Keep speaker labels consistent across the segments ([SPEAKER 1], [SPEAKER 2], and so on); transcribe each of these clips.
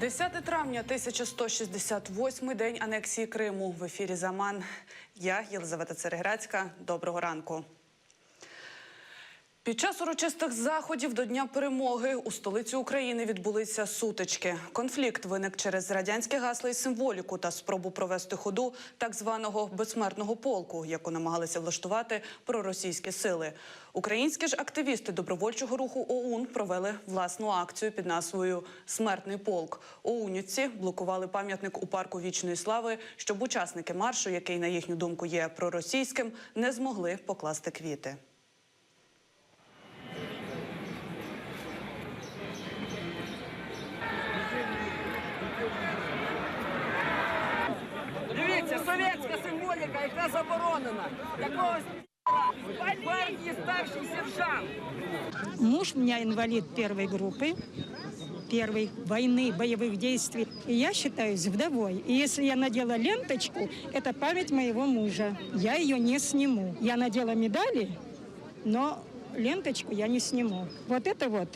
[SPEAKER 1] 10 травня 1168 день анексії Криму. В ефірі «Заман». Я, Єлизавета Цереграцька. Доброго ранку. Під час урочистих заходів до Дня перемоги у столиці України відбулися сутички. Конфлікт виник через радянське гасла і символіку та спробу провести ходу так званого «безсмертного полку», яку намагалися влаштувати проросійські сили. Українські ж активісти добровольчого руху ОУН провели власну акцію під назвою «Смертний полк». ОУНівці блокували пам'ятник у парку Вічної Слави, щоб учасники маршу, який, на їхню думку, є проросійським, не змогли покласти квіти.
[SPEAKER 2] Дивіться, совєтська символіка, яка заборонена. Якогось партії старший сержант.
[SPEAKER 3] Муж у меня инвалид первой группы, первой войны, боевых действий. И я считаюсь вдовой. И если я надела ленточку, это память моего мужа. Я ее не сниму. Я надела медали, но ленточку я не сниму. Вот, это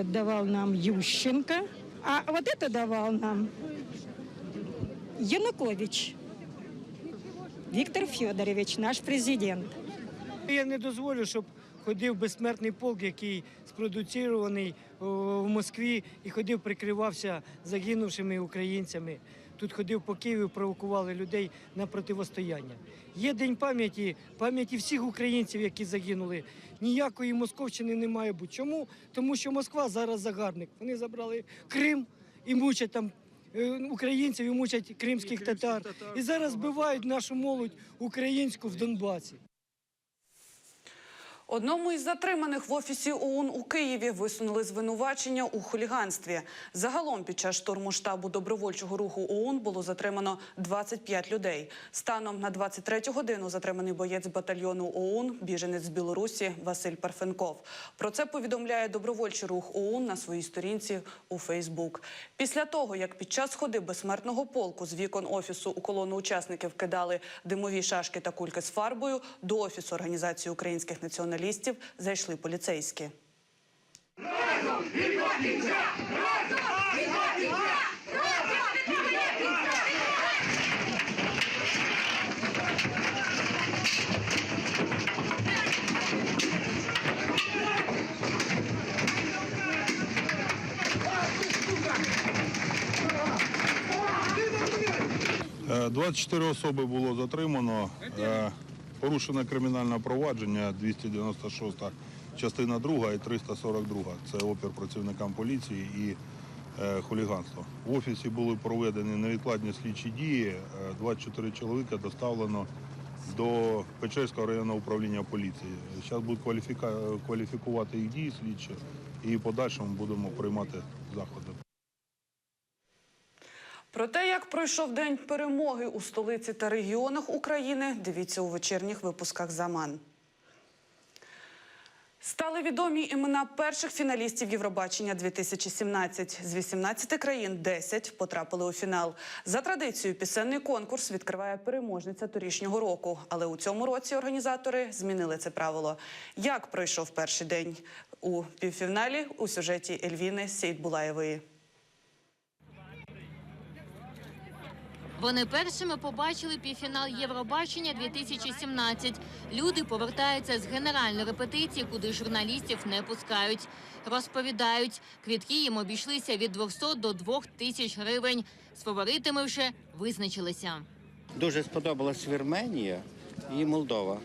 [SPEAKER 3] давал нам Ющенко, а вот это давал нам Янукович. Віктор Федорович, наш президент.
[SPEAKER 4] Я не дозволю, щоб ходив безсмертний полк, який спродуцірований в Москві і ходив, прикривався загинувшими українцями. Тут ходив по Києву, провокували людей на противостояння. Є День пам'яті всіх українців, які загинули. Ніякої московщини не має бути. Чому? Тому що Москва зараз загарбник. Вони забрали Крим і мучать там українців, і мучать кримських татар. І зараз вбивають нашу молодь українську в Донбасі.
[SPEAKER 1] Одному із затриманих в офісі ОУН у Києві висунули звинувачення у хуліганстві. Загалом під час штурму штабу добровольчого руху ОУН було затримано 25 людей. Станом на 23 годину затриманий боєць батальйону ОУН, біженець з Білорусі Василь Парфенков. Про це повідомляє добровольчий рух ОУН на своїй сторінці у Фейсбук. Після того, як під час ходи безсмертного полку з вікон офісу у колону учасників кидали димові шашки та кульки з фарбою, до офісу Організації українських націоналістів зайшли поліцейські.
[SPEAKER 5] Разом відводиться! Разом відводиться! Разом відводиться!
[SPEAKER 6] 24 особи було затримано. Порушено кримінальне провадження 296 частина 2 і 342. Це опір працівникам поліції і хуліганство. В офісі були проведені невідкладні слідчі дії. 24 чоловіка доставлено до Печерського районного управління поліції. Зараз будуть кваліфікувати їх дії слідчі і в подальшому будемо приймати заходи.
[SPEAKER 1] Про те, як пройшов День перемоги у столиці та регіонах України, дивіться у вечірніх випусках «Заман». Стали відомі імена перших фіналістів Євробачення-2017. З 18 країн 10 потрапили у фінал. За традицією, пісенний конкурс відкриває переможниця торішнього року. Але у цьому році організатори змінили це правило. Як пройшов перший день у півфіналі у сюжеті Ельвіни Сейтбулаєвої.
[SPEAKER 7] Вони першими побачили півфінал Євробачення-2017. Люди повертаються з генеральної репетиції, куди журналістів не пускають. Розповідають, квитки їм обійшлися від 200 до 2000 гривень. З фаворитами вже визначилися.
[SPEAKER 8] Дуже сподобалась Вірменія і Молдова.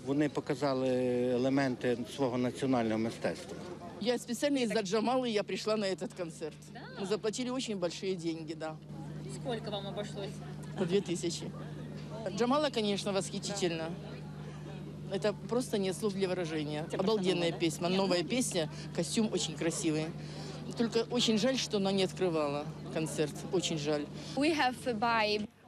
[SPEAKER 8] Вони показали елементи свого національного мистецтва.
[SPEAKER 9] Я специально из-за Джамалы я пришла на этот концерт. Мы заплатили очень большие деньги, да.
[SPEAKER 7] Скільки вам обійшлося?
[SPEAKER 9] По 2000. Джамала, конечно, восхитительна. Это просто нет слов для выражения. Обалденная песня, новая песня, костюм очень красивый. Только очень жаль, что она не открывала концерт. Очень жаль.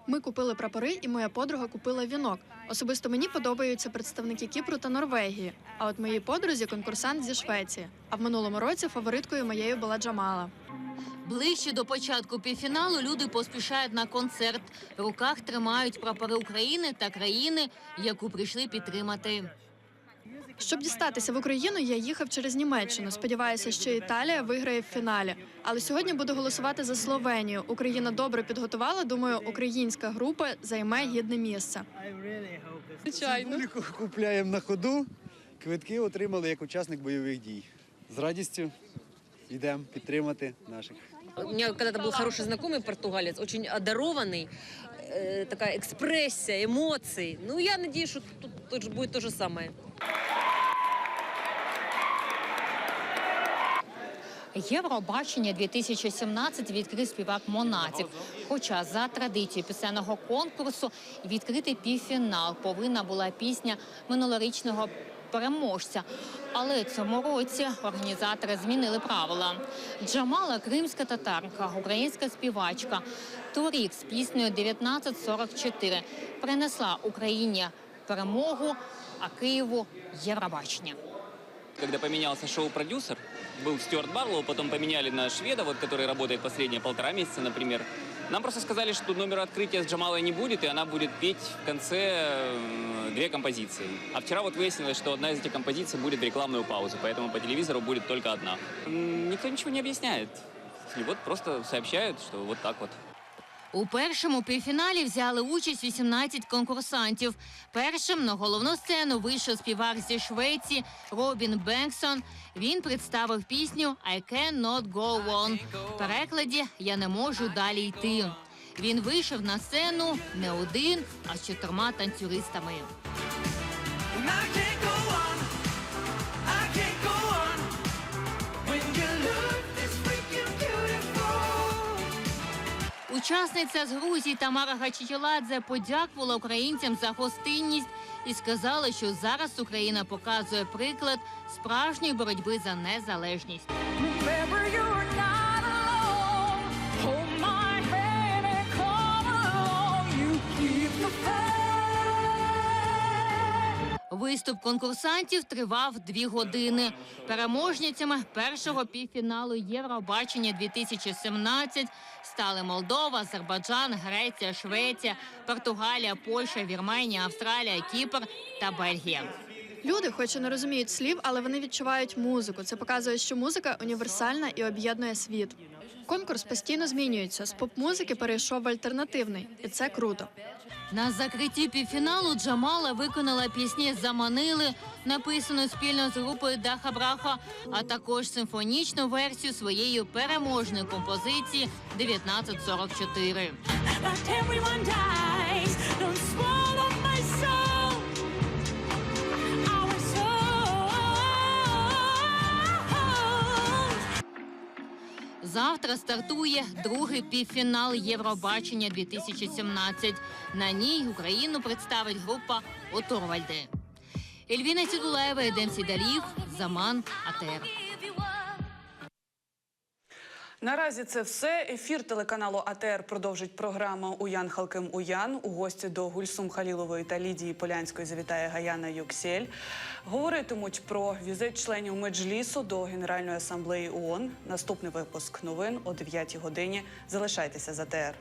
[SPEAKER 10] Ми купили прапори, і моя подруга купила вінок. Особисто мені подобаються представники Кіпру та Норвегії. А от моїй подрузі конкурсант зі Швеції. А в минулому році фавориткою моєю була Джамала.
[SPEAKER 7] Ближче до початку півфіналу люди поспішають на концерт. В руках тримають прапори України та країни, яку прийшли підтримати.
[SPEAKER 10] Щоб дістатися в Україну, я їхав через Німеччину. Сподіваюся, що Італія виграє в фіналі. Але сьогодні буду голосувати за Словенію. Україна добре підготувала. Думаю, українська група займе гідне місце.
[SPEAKER 9] Звичайно.
[SPEAKER 11] Купляємо на ходу, квитки отримали як учасник бойових дій. З радістю йдемо підтримати наших.
[SPEAKER 12] У меня когда-то был хороший знакомый португалец, очень одарованный, такая экспрессия, эмоции. Ну, я надеюсь, что тут будет то же самое.
[SPEAKER 7] Євробачення 2017 відкрив співак Монатік. Хоча за традицією пісенного конкурсу відкрити півфінал повинна була пісня минулорічного переможця. Але цьому році організатори змінили правила. Джамала – кримська татарка, українська співачка. Торік з піснею «1944» принесла Україні перемогу, а Києву – Євробачення.
[SPEAKER 13] Когда поменялся шоу-продюсер, был Стюарт Барлоу, потом поменяли на шведа, вот, который работает последние 1,5 месяца, например. Нам просто сказали, что номера открытия с Джамалой не будет, и она будет петь в конце 2 композиции. А вчера вот выяснилось, что одна из этих композиций будет в рекламную паузу, поэтому по телевизору будет только одна. Никто ничего не объясняет. И вот просто сообщают, что вот так вот.
[SPEAKER 7] У першому півфіналі взяли участь 18 конкурсантів. Першим на головну сцену вийшов співак зі Швеції Робін Бенксон. Він представив пісню «I cannot go on». В перекладі «Я не можу далі йти». Він вийшов на сцену не один, а з 4 танцюристами. Учасниця з Грузії Тамара Гачичеладзе подякувала українцям за гостинність і сказала, що зараз Україна показує приклад справжньої боротьби за незалежність. Виступ конкурсантів тривав 2 години. Переможницями першого півфіналу Євробачення 2017 стали Молдова, Азербайджан, Греція, Швеція, Португалія, Польща, Вірменія, Австралія, Кіпр та Бельгія.
[SPEAKER 10] Люди, хоч і не розуміють слів, але вони відчувають музику. Це показує, що музика універсальна і об'єднує світ. Конкурс постійно змінюється. З поп-музики перейшов в альтернативний. І це круто.
[SPEAKER 7] На закритті півфіналу Джамала виконала пісні «Заманили», написану спільно з групою Даха Браха, а також симфонічну версію своєї переможної композиції «1944». Завтра стартує другий півфінал Євробачення 2017. На ній Україну представить група «Оторвальди». Ельвіна Сідулаєва, Едем Сідалів, Заман, АТР.
[SPEAKER 1] Наразі це все. Ефір телеканалу АТР продовжить програма «Уян Халким Уян». У гості до Гульсум Халілової та Лідії Полянської завітає Гаяна Юксель. Говоритимуть про візит членів Меджлісу до Генеральної асамблеї ООН. Наступний випуск новин о 9 годині. Залишайтеся з АТР.